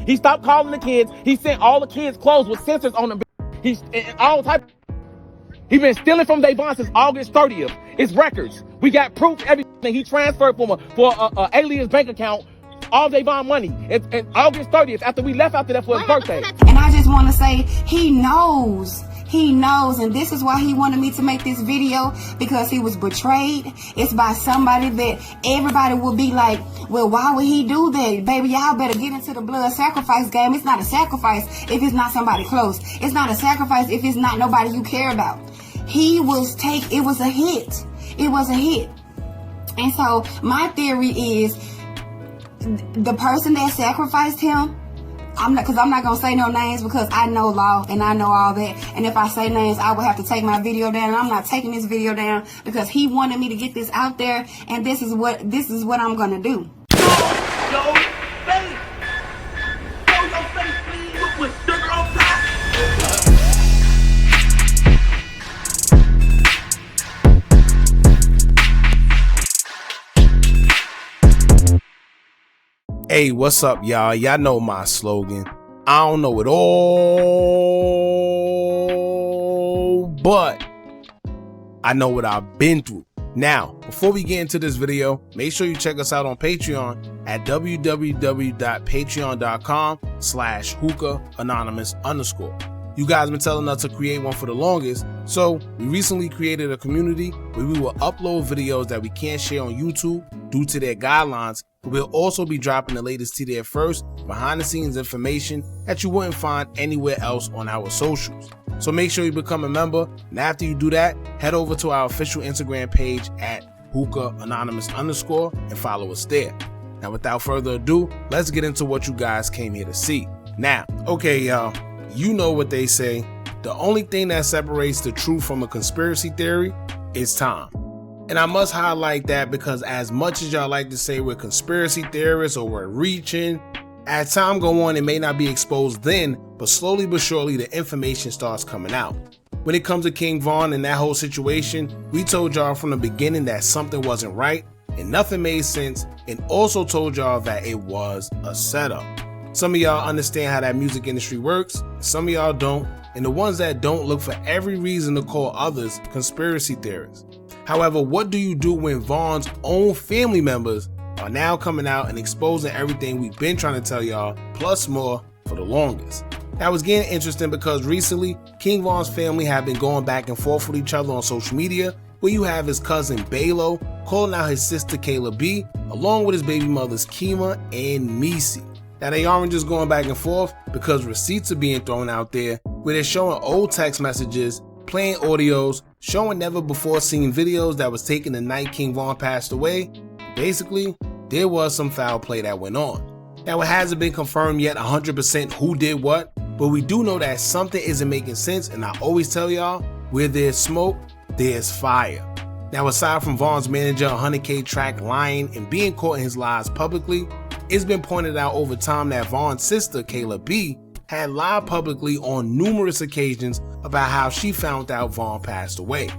He stopped calling the kids. He sent all the kids' clothes with sensors on them. He's all type. He been stealing from Davon since August 30th. It's records. We got proof. Everything. He transferred for a alias bank account all Davon money. And August 30th, after we left after that for his birthday. And I just want to say, he knows. He knows, and this is why he wanted me to make this video, because he was betrayed. It's by somebody that everybody will be like, well, why would he do that? Baby, y'all better get into the blood sacrifice game. It's not a sacrifice if it's not somebody close. It's not a sacrifice if it's not nobody you care about. It was a hit. It was a hit. And so my theory is the person that sacrificed him, I'm not gonna say no names because I know law and I know all that. And if I say names, I would have to take my video down. And I'm not taking this video down because he wanted me to get this out there. And this is what I'm gonna do. Yo, face. Show your face, please, with sugar on top. Hey, what's up, y'all? Y'all know my slogan. I don't know it all, but I know what I've been through. Now, before we get into this video, make sure you check us out on Patreon at www.patreon.com/Hookah Anonymous _. You guys been telling us to create one for the longest, so we recently created a community where we will upload videos that we can't share on YouTube due to their guidelines. We'll also be dropping the latest to there first, behind the scenes information that you wouldn't find anywhere else on our socials. So make sure you become a member, and after you do that, head over to our official Instagram page at Hookah Anonymous _ and follow us there. Now without further ado, let's get into what you guys came here to see. Now, okay y'all, you know what they say, the only thing that separates the truth from a conspiracy theory is time. And I must highlight that because as much as y'all like to say we're conspiracy theorists or we're reaching, as time go on, it may not be exposed then, but slowly but surely the information starts coming out. When it comes to King Von and that whole situation, we told y'all from the beginning that something wasn't right and nothing made sense, and also told y'all that it was a setup. Some of y'all understand how that music industry works, some of y'all don't, and the ones that don't look for every reason to call others conspiracy theorists. However, what do you do when Von's own family members are now coming out and exposing everything we've been trying to tell y'all, plus more, for the longest? That was getting interesting because recently, King Von's family have been going back and forth with each other on social media, where you have his cousin Baylo calling out his sister Kayla B, along with his baby mothers Kima and Misi. Now they aren't just going back and forth because receipts are being thrown out there where they're showing old text messages, playing audios, showing never before seen videos that was taken the night King Von passed away. Basically, there was some foul play that went on. Now it hasn't been confirmed yet 100% who did what, but we do know that something isn't making sense, and I always tell y'all, where there's smoke, there's fire. Now aside from Von's manager 100K track lying and being caught in his lies publicly, it's been pointed out over time that Von's sister Kayla B had lied publicly on numerous occasions about how she found out Von passed away.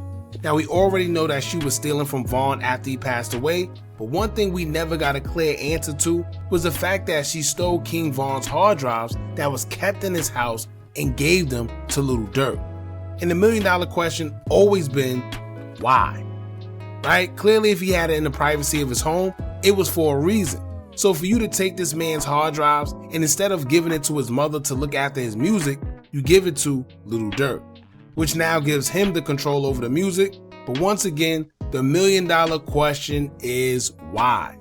Now we already know that she was stealing from Von after he passed away, but one thing we never got a clear answer to was the fact that she stole King Von's hard drives that was kept in his house and gave them to Little Dirk. And the $1 million question always been, why? Right? Clearly if he had it in the privacy of his home, it was for a reason. So for you to take this man's hard drives and instead of giving it to his mother to look after his music, you give it to Little Dirk, which now gives him the control over the music. But once again, the $1 million question is why?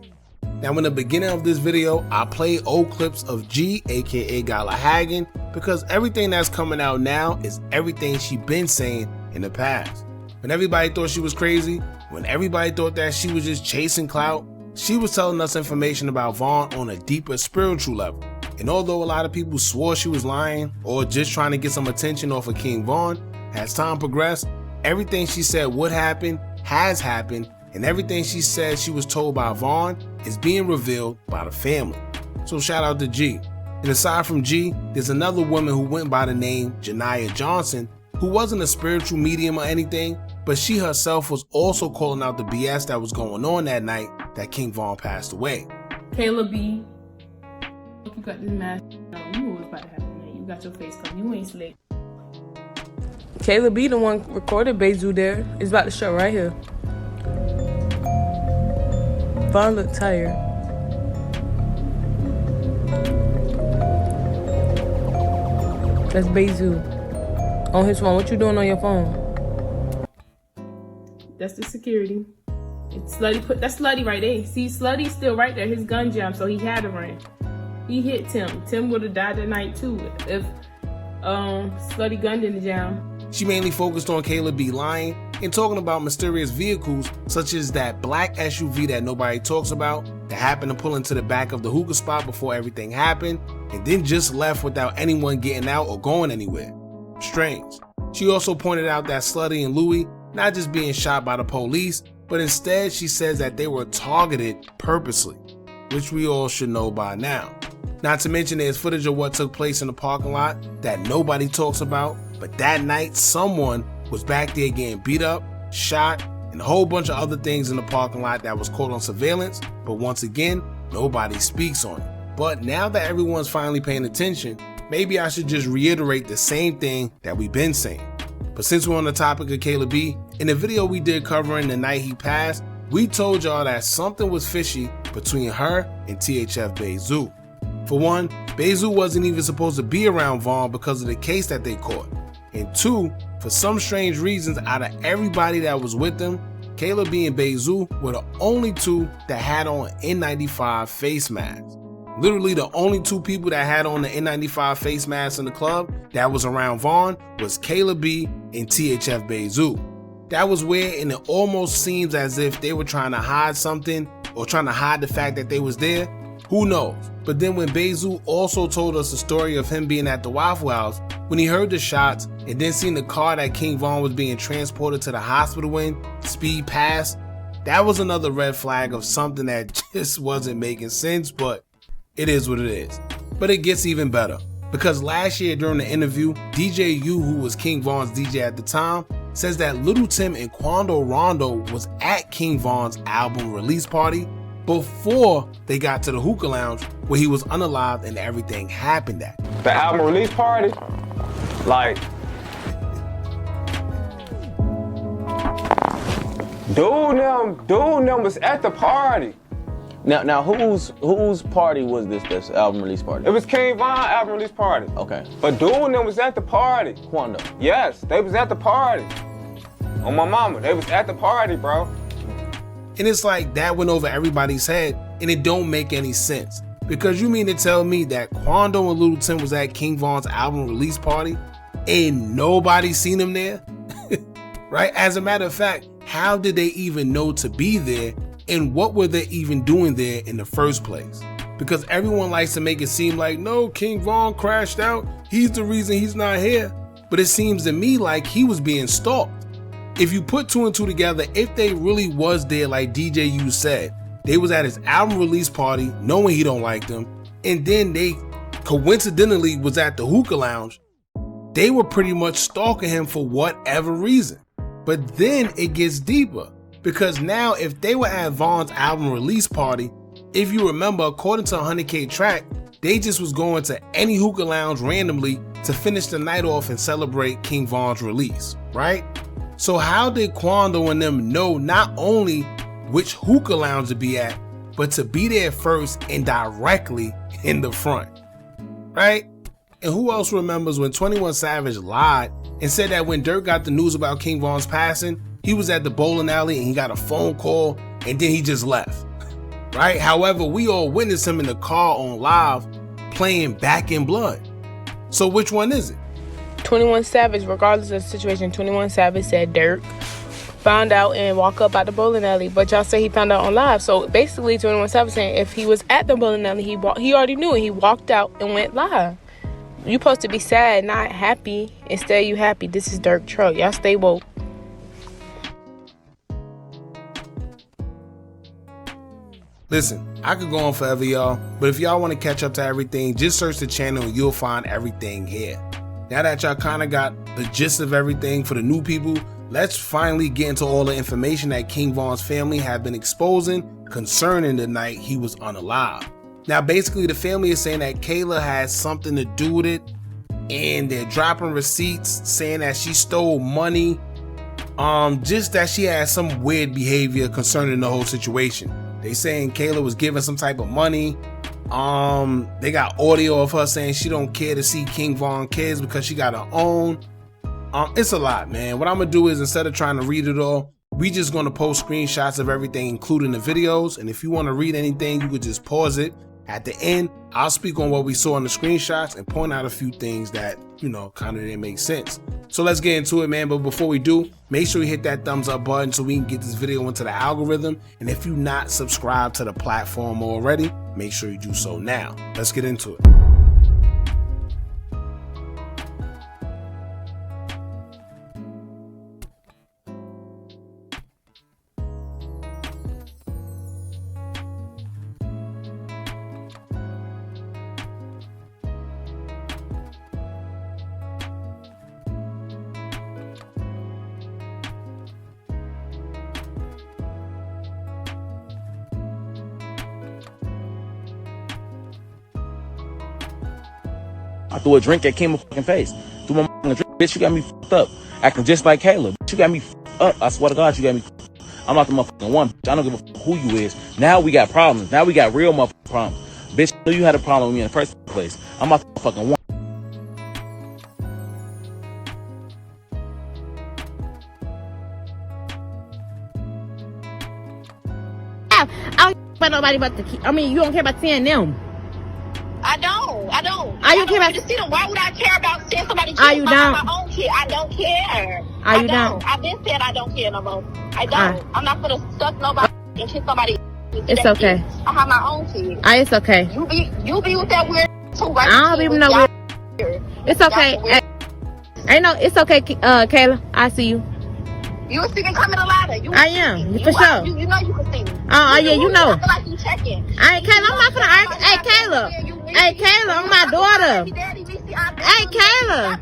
Now in the beginning of this video, I played old clips of G, aka Kayla Hagen, because everything that's coming out now is everything she been saying in the past. When everybody thought she was crazy, when everybody thought that she was just chasing clout, she was telling us information about Von on a deeper spiritual level. And although a lot of people swore she was lying or just trying to get some attention off of King Von, as time progressed, everything she said would happen has happened, and everything she said she was told by Von is being revealed by the family. So shout out to G. And aside from G, there's another woman who went by the name Janiyah Johnson, who wasn't a spiritual medium or anything, but she herself was also calling out the BS that was going on that night that King Von passed away. Kayla B, you got this mask No, you knew what was about to happen tonight. You got your face covered. You ain't slick. Kayla be the one recorded Baylo there. It's about to show right here. Vaughn look tired. That's Baylo on his phone. What you doing on your phone? That's the security. It's Slutty. That's Slutty right there. See, Slutty's still right there. His gun jammed, so he had to run. He hit Tim. Tim would have died that night too if Slutty gunned in the jam. She mainly focused on Kayla B lying and talking about mysterious vehicles such as that black SUV that nobody talks about that happened to pull into the back of the hookah spot before everything happened and then just left without anyone getting out or going anywhere. Strange. She also pointed out that Slutty and Louie not just being shot by the police, but instead she says that they were targeted purposely, which we all should know by now. Not to mention there's footage of what took place in the parking lot that nobody talks about, but that night someone was back there getting beat up, shot, and a whole bunch of other things in the parking lot that was caught on surveillance, but once again, nobody speaks on it. But now that everyone's finally paying attention, maybe I should just reiterate the same thing that we've been saying. But since we're on the topic of Kayla B, in the video we did covering the night he passed, we told y'all that something was fishy between her and THF Baylo. For one, Baylo wasn't even supposed to be around Vaughn because of the case that they caught. And two, for some strange reasons, out of everybody that was with them, Kayla B and Baylo were the only two that had on N95 face masks. Literally the only two people that had on the N95 face masks in the club that was around Vaughn was Kayla B and THF Baylo. That was weird, and it almost seems as if they were trying to hide something or trying to hide the fact that they was there. Who knows? But then when Baylo also told us the story of him being at the Waffle House, when he heard the shots and then seen the car that King Von was being transported to the hospital in speed past, that was another red flag of something that just wasn't making sense, but it is what it is. But it gets even better, because last year during the interview, DJ U, who was King Von's DJ at the time, says that Little Tim and Quando Rondo was at King Von's album release party before they got to the hookah lounge where he was unalived and everything happened at. The album release party, like, dude them was at the party. Now, whose party was this album release party? It was King Von album release party. Okay. But dude them was at the party. Quando? Yes, they was at the party. On my mama, they was at the party, bro. And it's like that went over everybody's head, and it don't make any sense. Because you mean to tell me that Quando and Little Tim was at King Von's album release party and nobody seen him there? Right? As a matter of fact, how did they even know to be there, and what were they even doing there in the first place? Because everyone likes to make it seem like, no, King Von crashed out, he's the reason he's not here. But it seems to me like he was being stalked. If you put two and two together, if they really was there like DJ U said, they was at his album release party knowing he don't like them, and then they coincidentally was at the hookah lounge, they were pretty much stalking him for whatever reason. But then it gets deeper, because now if they were at Von's album release party, if you remember, according to 100K Track, they just was going to any hookah lounge randomly to finish the night off and celebrate King Von's release, right? So how did Quando and them know not only which hookah lounge to be at, but to be there first and directly in the front, right? And who else remembers when 21 Savage lied and said that when Dirk got the news about King Von's passing, he was at the bowling alley and he got a phone call and then he just left, right? However, we all witnessed him in the car on live playing Back in Blood. So which one is it? 21 Savage, regardless of the situation, 21 Savage said Dirk found out and walked up out the bowling alley, but y'all say he found out on live. So basically 21 Savage saying if he was at the bowling alley, he already knew it. He walked out and went live. You supposed to be sad, not happy. Instead you happy. This is Dirk Truck. Y'all stay woke. Listen, I could go on forever, y'all, but if y'all want to catch up to everything, just search the channel and you'll find everything here. Now that y'all kind of got the gist of everything for the new people, let's finally get into all the information that King Von's family have been exposing concerning the night he was unalived. Now, basically, the family is saying that Kayla has something to do with it, and they're dropping receipts saying that she stole money. Just that she had some weird behavior concerning the whole situation. They saying Kayla was giving some type of money. They got audio of her saying she don't care to see King Von kids because she got her own. It's a lot, man. What I'm gonna do is, instead of trying to read it all, we just gonna post screenshots of everything, including the videos. And if you want to read anything, you could just pause it. At the end, I'll speak on what we saw in the screenshots and point out a few things that, you know, kind of didn't make sense. So let's get into it, man. But before we do, make sure you hit that thumbs up button so we can get this video into the algorithm. And if you're not subscribed to the platform already, make sure you do so now. Let's get into it. I threw a drink at Kim's fucking face. Threw my drink. Bitch, you got me fucked up. Acting just like Kayla. Bitch, you got me fucked up. I swear to God, you got me fucked up. I'm not the motherfucking one. Bitch. I don't give a fuck who you is. Now we got problems. Now we got real motherfucking problems. Bitch, I knew you had a problem with me in the first place. I'm not the motherfucking one. I don't care about nobody but the kid. I mean, you don't care about seeing them. I don't. Are you care about to see them? Why would I care about seeing somebody kill Are you down? my own kid? I don't care. Are you down? I've been said I don't care no more. I don't. I'm not gonna suck nobody and kiss somebody. It's okay. I have my own kid. It's okay. You be with that weird too, right? I don't even know weird. It's okay. Ain't no. It's okay, Kayla. I see you. You see me coming a ladder. I am, for sure. You know you can see me. Yeah, you know. I feel like you checking. Kayla, I'm not gonna argue. Hey, Kayla. Hey, Kayla, I'm my daughter. Hey, Kayla.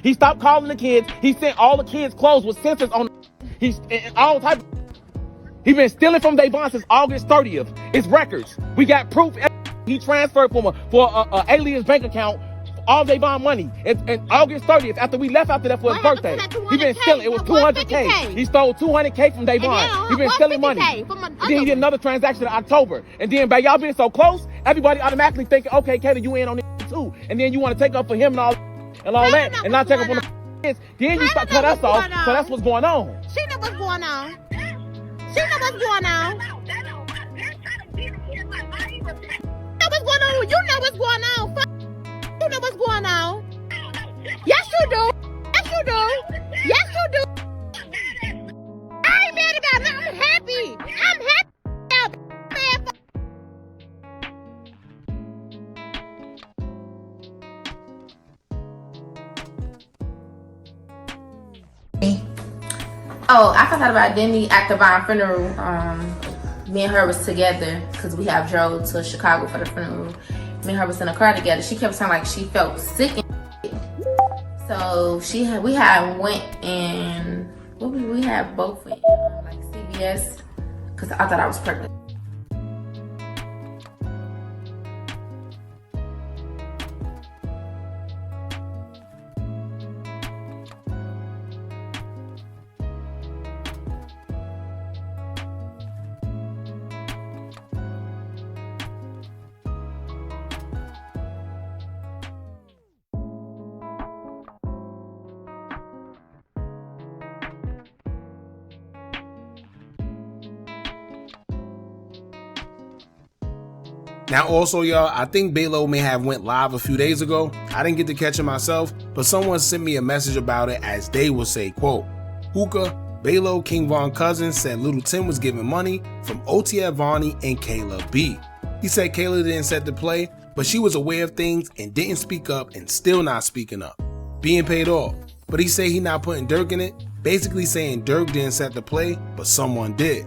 He stopped calling the kids. He sent all the kids' clothes with sensors on. He's all type. He been stealing from Davon since August 30th. It's records. We got proof. He transferred for a alias bank account all Davon money. And August 30th, after we left after that for his birthday, he been stealing. It was 200K. He stole 200K from Davon. He been stealing money. Then he did another transaction in October. And then by y'all being so close, everybody automatically thinking, okay, Kayla, you in on it too. And then you want to take up for him and all that, and not take up on the kids. Then you start cut us off. So that's what's going on. She know what's going on. She know what's going on. You know what's going on. You know what's going on. Yes, you do. Yes, you do. Yes, you do. I ain't mad about it. I'm happy. I'm happy. Oh, I found out about Demi at the Vine funeral. Me and her was together because we have drove to Chicago for the funeral. Me and her was in a car together. She kept saying like she felt sick and so we had went and we had both went like CVS because I thought I was pregnant. Now also, y'all, I think Baylo may have went live a few days ago. I didn't get to catch it myself, but someone sent me a message about it as they would say, quote, Hookah, Baylo, King Von cousin said Little Tim was giving money from OTF Vonnie and Kayla B. He said Kayla didn't set the play, but she was aware of things and didn't speak up and still not speaking up. Being paid off. But he said he not putting Dirk in it, basically saying Dirk didn't set the play, but someone did.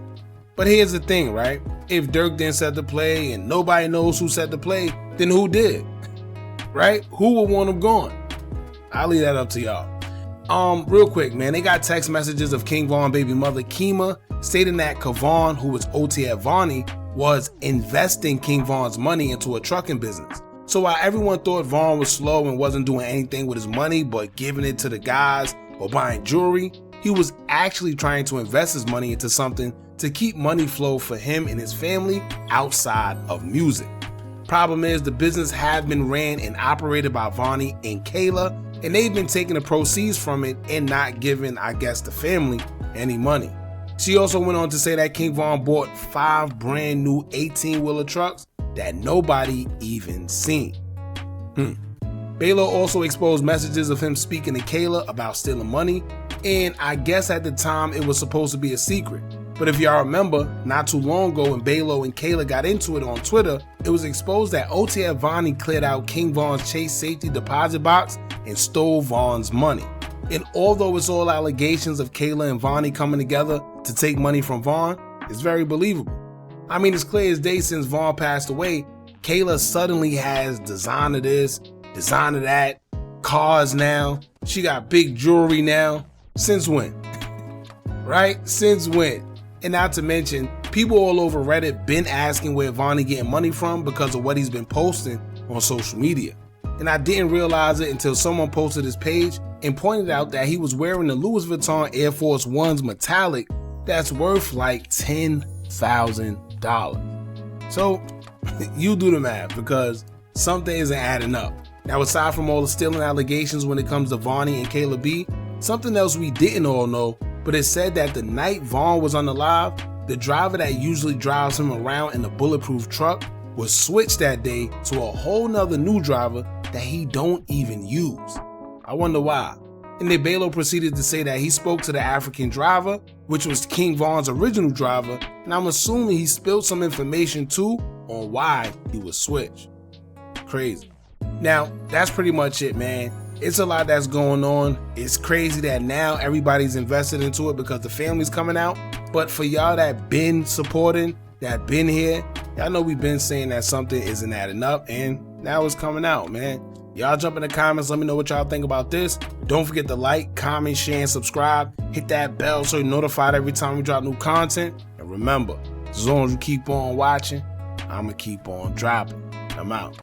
But here's the thing, right? If Dirk didn't set the play and nobody knows who set the play, then who did? Right? Who would want him gone? I'll leave that up to y'all. Real quick, man, they got text messages of King Von baby mother Kima stating that Kavon, who was OTF Vonnie, was investing King Von's money into a trucking business. So while everyone thought Von was slow and wasn't doing anything with his money but giving it to the guys or buying jewelry, he was actually trying to invest his money into something to keep money flow for him and his family outside of music. Problem is, the business have been ran and operated by Vonnie and Kayla, and they've been taking the proceeds from it and not giving, I guess, the family any money. She also went on to say that King Von bought 5 brand new 18-wheeler trucks that nobody even seen. Baylo also exposed messages of him speaking to Kayla about stealing money, and I guess at the time it was supposed to be a secret. But if y'all remember, not too long ago when Baylo and Kayla got into it on Twitter, it was exposed that OTF Vonnie cleared out King Von's Chase safety deposit box and stole Von's money. And although it's all allegations of Kayla and Vonnie coming together to take money from Von, it's very believable. I mean, it's clear as day since Von passed away, Kayla suddenly has designer this, designer that, cars now, she got big jewelry now. Since when? Right? Since when? And not to mention, people all over Reddit been asking where Vonnie getting money from because of what he's been posting on social media. And I didn't realize it until someone posted his page and pointed out that he was wearing the Louis Vuitton Air Force Ones metallic that's worth like $10,000. So you do the math, because something isn't adding up. Now, aside from all the stealing allegations when it comes to Vonnie and Kayla B, something else we didn't all know, but it said that the night Von was unalive, the driver that usually drives him around in a bulletproof truck was switched that day to a whole nother new driver that he don't even use. I wonder why. And then Baylo proceeded to say that he spoke to the African driver, which was King Von's original driver, and I'm assuming he spilled some information too on why he was switched. Crazy. Now, that's pretty much it, man. It's a lot that's going on. It's crazy that now everybody's invested into it because the family's coming out. But for y'all that been supporting, that been here, y'all know we've been saying that something isn't adding up, and now it's coming out, man. Y'all jump in the comments, let me know what y'all think about this. Don't forget to like, comment, share, and subscribe. Hit that bell so you're notified every time we drop new content. And remember, as long as you keep on watching, I'ma keep on dropping. I'm out.